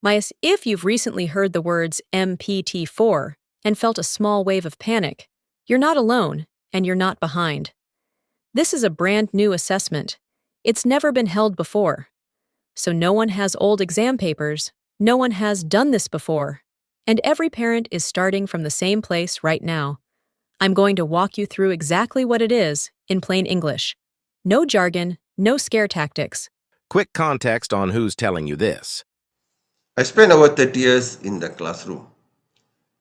If you've recently heard the words MPT4 and felt a small wave of panic, you're not alone and you're not behind. This is a brand new assessment. It's never been held before. So no one has old exam papers, no one has done this before, and every parent is starting from the same place right now. I'm going to walk you through exactly what it is in plain English. No jargon, no scare tactics. Quick context on who's telling you this. I spent over 30 years in the classroom.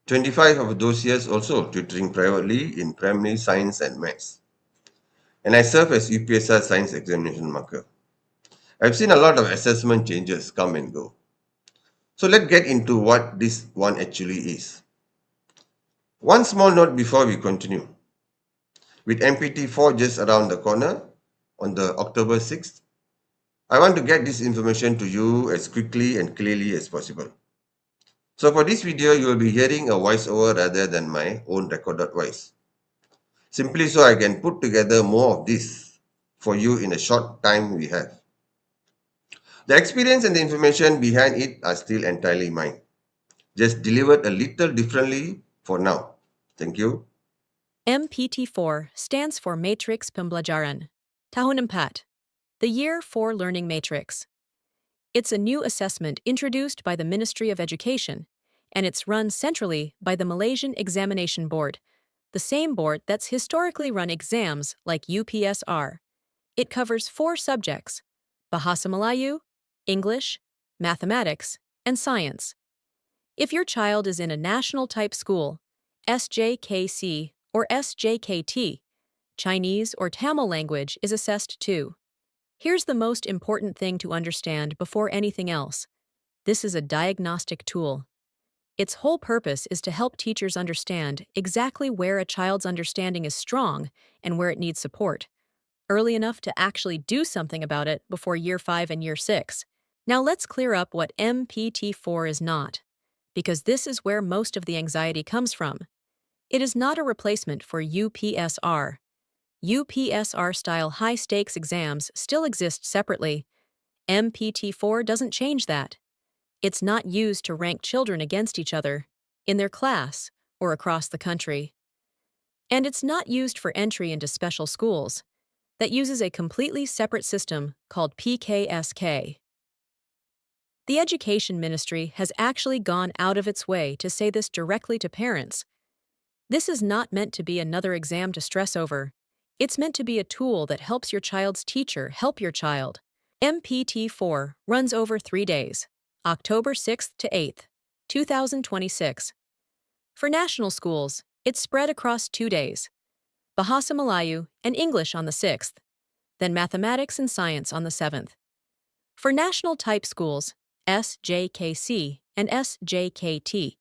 25 of those years also tutoring privately in primary science and maths. And I serve as UPSR science examination marker. I've seen a lot of assessment changes come and go. So let's get into what this one actually is. One small note before we continue. With MPT4 just around the corner on the October 6th, I want to get this information to you as quickly and clearly as possible. So for this video, you will be hearing a voiceover rather than my own recorded voice. Simply so I can put together more of this for you in a short time we have. The experience and the information behind it are still entirely mine. Just delivered a little differently for now. Thank you. MPT4 stands for Matrix Pembelajaran. Tahun 4, the Year for Learning Matrix. It's a new assessment introduced by the Ministry of Education, and it's run centrally by the Malaysian Examination Board, the same board that's historically run exams like UPSR. It covers 4 subjects: Bahasa Melayu, English, mathematics, and science. If your child is in a national type school, SJKC or SJKT, Chinese or Tamil language is assessed too. Here's the most important thing to understand before anything else. This is a diagnostic tool. Its whole purpose is to help teachers understand exactly where a child's understanding is strong and where it needs support, early enough to actually do something about it before Year 5 and Year 6. Now let's clear up what MPT4 is not, because this is where most of the anxiety comes from. It is not a replacement for UPSR. UPSR-style high-stakes exams still exist separately. MPT4 doesn't change that. It's not used to rank children against each other, in their class, or across the country. And it's not used for entry into special schools. That uses a completely separate system called PKSK. The Education Ministry has actually gone out of its way to say this directly to parents. This is not meant to be another exam to stress over. It's meant to be a tool that helps your child's teacher help your child. MPT4 runs over 3 days, October 6th to 8th, 2026. For national schools, it's spread across 2 days, Bahasa Melayu and English on the 6th, then mathematics and science on the 7th. For national type schools, SJKC and SJKT,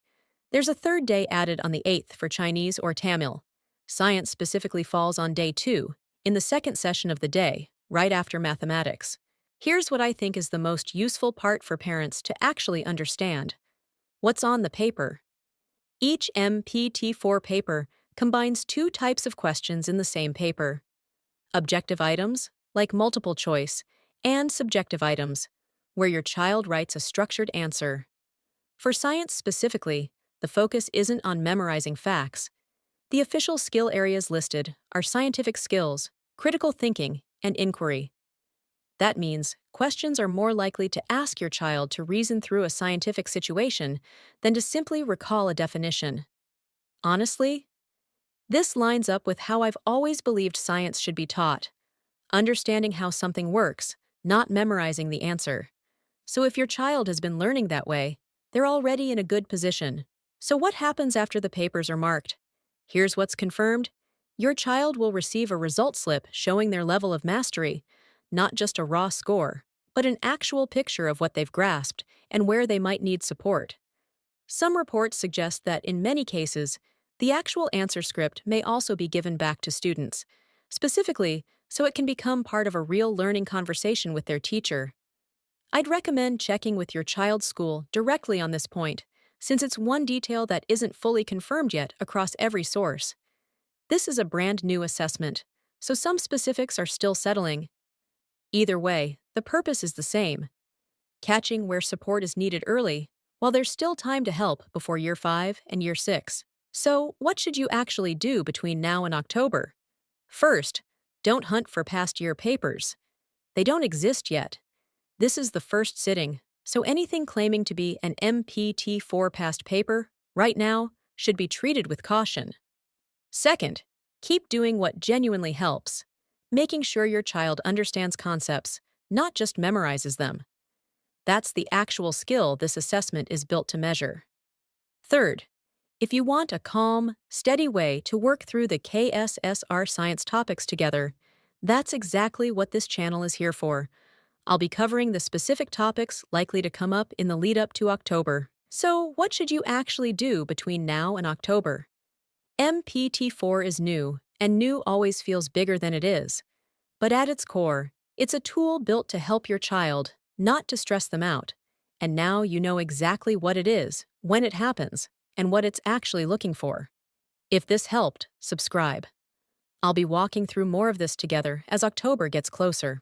there's a 3rd day added on the 8th for Chinese or Tamil. Science specifically falls on day 2, in the 2nd session of the day, right after mathematics. Here's what I think is the most useful part for parents to actually understand. What's on the paper? Each MPT4 paper combines 2 types of questions in the same paper: objective items, like multiple choice, and subjective items, where your child writes a structured answer. For science specifically, the focus isn't on memorizing facts. The official skill areas listed are scientific skills, critical thinking, and inquiry. That means questions are more likely to ask your child to reason through a scientific situation than to simply recall a definition. Honestly, this lines up with how I've always believed science should be taught: understanding how something works, not memorizing the answer. So if your child has been learning that way, they're already in a good position. So what happens after the papers are marked? Here's what's confirmed. Your child will receive a result slip showing their level of mastery, not just a raw score, but an actual picture of what they've grasped and where they might need support. Some reports suggest that in many cases, the actual answer script may also be given back to students, specifically so it can become part of a real learning conversation with their teacher. I'd recommend checking with your child's school directly on this point, since it's one detail that isn't fully confirmed yet across every source. This is a brand new assessment, so some specifics are still settling. Either way, the purpose is the same: catching where support is needed early while there's still time to help before year 5 and year 6. So, what should you actually do between now and October? First, don't hunt for past year papers. They don't exist yet. This is the first sitting, so anything claiming to be an MPT4 past paper, right now, should be treated with caution. Second, keep doing what genuinely helps, making sure your child understands concepts, not just memorizes them. That's the actual skill this assessment is built to measure. Third, if you want a calm, steady way to work through the KSSR science topics together, that's exactly what this channel is here for. I'll be covering the specific topics likely to come up in the lead up to October. So, what should you actually do between now and October? MPT4 is new, and new always feels bigger than it is. But at its core, it's a tool built to help your child, not to stress them out. And now you know exactly what it is, when it happens, and what it's actually looking for. If this helped, subscribe. I'll be walking through more of this together as October gets closer.